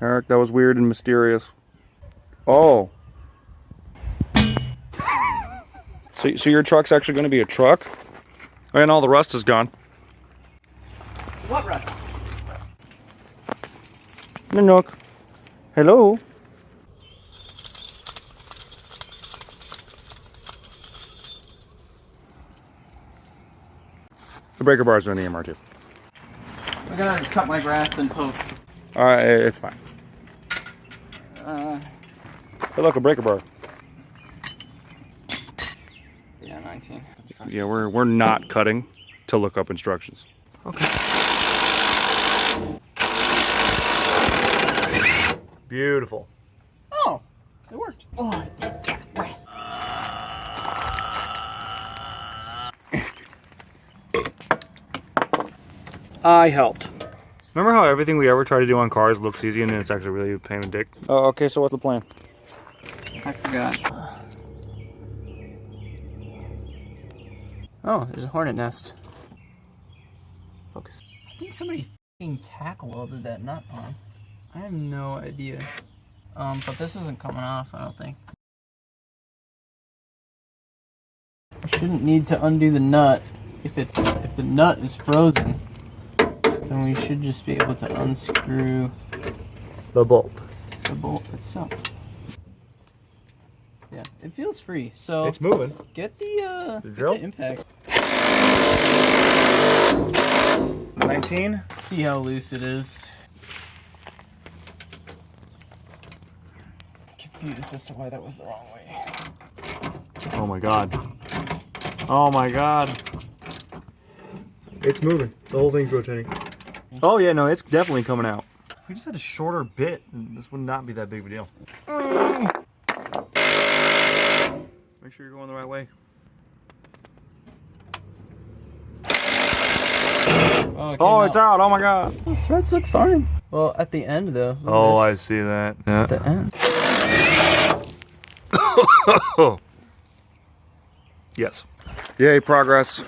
Eric, that was weird and mysterious. Oh. So your truck's actually going to be a truck? And all the rust is gone. What rust? Nanook. Hello? The breaker bars are in the MR2. I gotta cut my grass and post. Alright, it's fine. Hey, look, a breaker bar. Yeah, 19. Yeah, we're not cutting to look up instructions. Okay. Beautiful. Oh, it worked. Oh, I helped. Remember how everything we ever try to do on cars looks easy and then it's actually really a pain in the dick? Oh, okay, so what's the plan? I forgot. Oh, there's a hornet nest. Focus. I think somebody f***ing tack welded that nut on. I have no idea. But this isn't coming off, I don't think. I shouldn't need to undo the nut. If the nut is frozen, then we should just be able to unscrew The bolt. the bolt itself. Yeah, it feels free. So It's moving. get the drill? Get the impact. 19? See how loose it is. Confused as to why that was the wrong way. Oh my god. Oh my god. It's moving. The whole thing's rotating. Oh yeah, no, it's definitely coming out. We just had a shorter bit, and this would not be that big of a deal. Make sure you're going the right way. Oh, it's out. Oh my god. The threads look fine. Well, at the end though. Oh, I see that. Yeah. At the end. Yes. Yay, progress.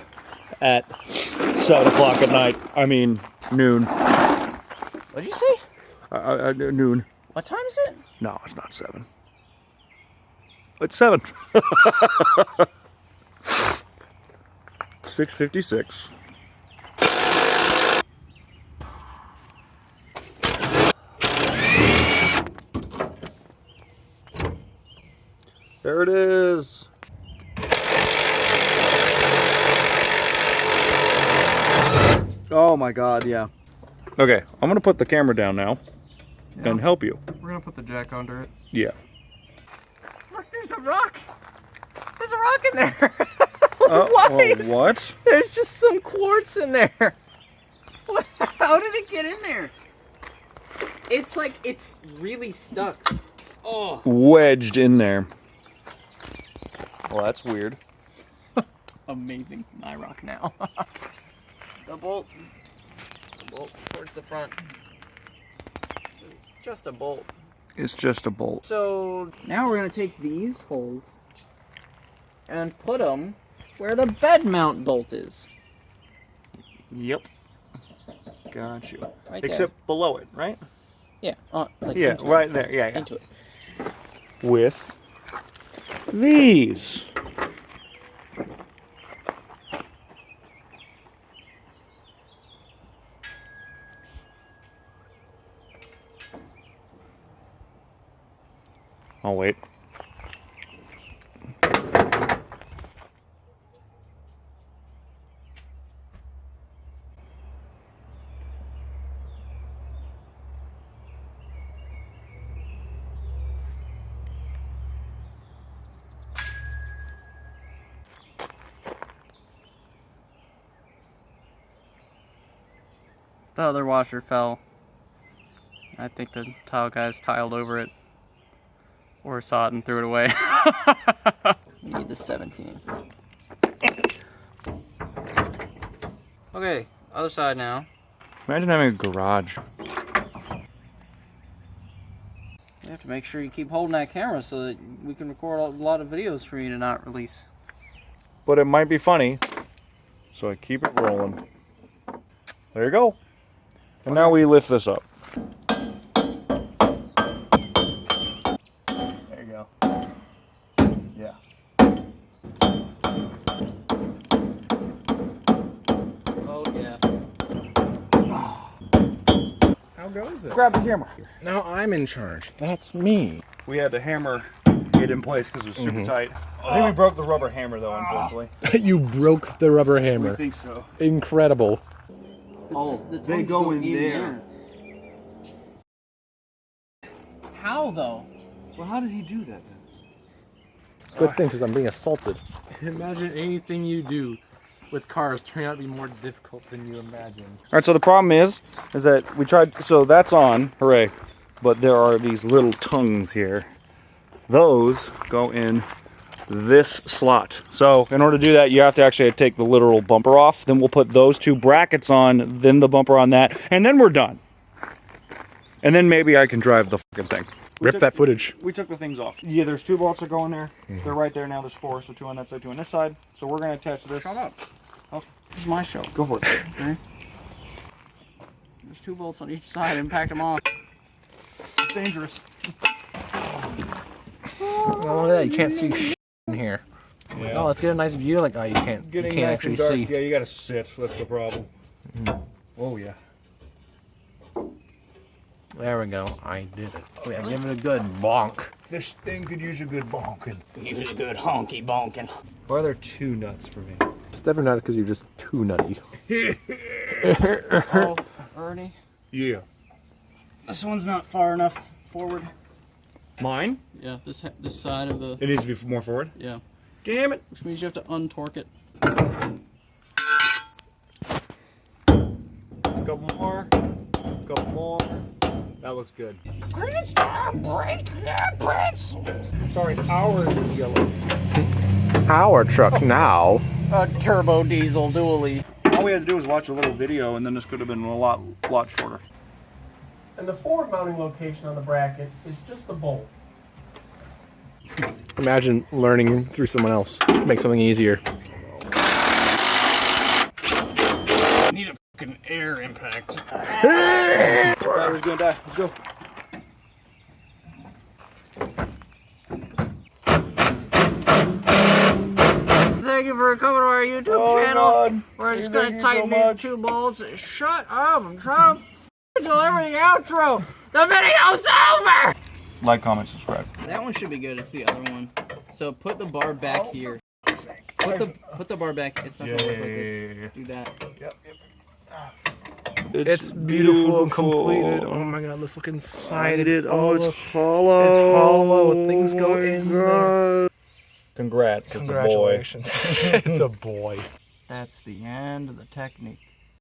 At 7 o'clock at night. I mean, noon. What did you say? Noon. What time is it? No, it's not 7. It's 7. 6:56. There it is. Oh my god, yeah. Okay, I'm gonna put the camera down now and help you. We're gonna put the jack under it. Yeah. Look, there's a rock. There's a rock in there. What? There's just some quartz in there. What? How did it get in there? It's like, it's really stuck. Oh. Wedged in there. Well, that's weird. Amazing. My rock now. The bolt towards the front. It's just a bolt. It's just a bolt. So now we're gonna take these holes and put them where the bed mount bolt is. Yep. Got you. Right Except below it, right? there. Yeah. Like Yeah, into right it. there. Yeah, yeah. Into it. With these. I'll wait. The other washer fell. I think the tile guys tiled over it. Or saw it and threw it away. We need the 17. Okay, other side now. Imagine having a garage. You have to make sure you keep holding that camera so that we can record a lot of videos for you to not release. But it might be funny, so I keep it rolling. There you go. And now we lift this up. goes it? Grab the hammer. Now I'm in charge. That's me. We had to hammer it in place because it was super tight. I think we broke the rubber hammer though, unfortunately. You broke the rubber hammer. I think so. Incredible. Oh, they go in there. How though? Well, how did he do that then? Good thing, because I'm being assaulted. Imagine anything you do with cars turning out to be more difficult than you imagine. All right, so the problem is that we tried, so that's on, hooray, but there are these little tongues here. Those go in this slot. So in order to do that, you have to actually take the literal bumper off. Then we'll put those two brackets on, then the bumper on that, and then we're done. And then maybe I can drive the fucking thing. Rip that footage. We took the things off. Yeah, there's 2 bolts that go in there. They're right there now. There's 4, so 2 on that side, 2 on this side. So we're going to attach this. Shut up. Oh. This is my show. Go for it. Okay. There's 2 bolts on each side and pack them off. It's dangerous. Oh, yeah, you can't see shit in here. Yeah. Oh, let's get a nice view. Like, oh, you can't nice actually and dark. see. Yeah, you got to sit. That's the problem. Oh, yeah. There we go. I did it. Oh, yeah, give it a good bonk. This thing could use a good bonking. Use a good honky bonking. Why are there 2 nuts for me? It's definitely not because you're just too nutty. Oh, Ernie. Yeah. This one's not far enough forward. Mine? Yeah, this side of the. It needs to be more forward? Yeah. Damn it. Which means you have to untorque it. Couple more. Couple more. That looks good. Sorry, ours is yellow. Our truck now. A turbo diesel dually. All we had to do was watch a little video, and then this could have been a lot shorter. And the forward mounting location on the bracket is just a bolt. Imagine learning through someone else. Make something easier. Need a fucking air impact. Battery's gonna die. Let's go. Thank you for coming to our YouTube channel. God. We're just Thank gonna you tighten so these much. 2 bolts. Shut up! I'm trying to until everything outro. The video's over. Like, comment, subscribe. That one should be good. It's the other one. So put the bar back here. Put the bar back. It's not gonna work like this. Do that. It's beautiful and completed. Oh my god, let's look inside it. Oh, it's hollow. It's hollow. Things go in there. Congrats. Congratulations. It's a boy. That's the end of the technique.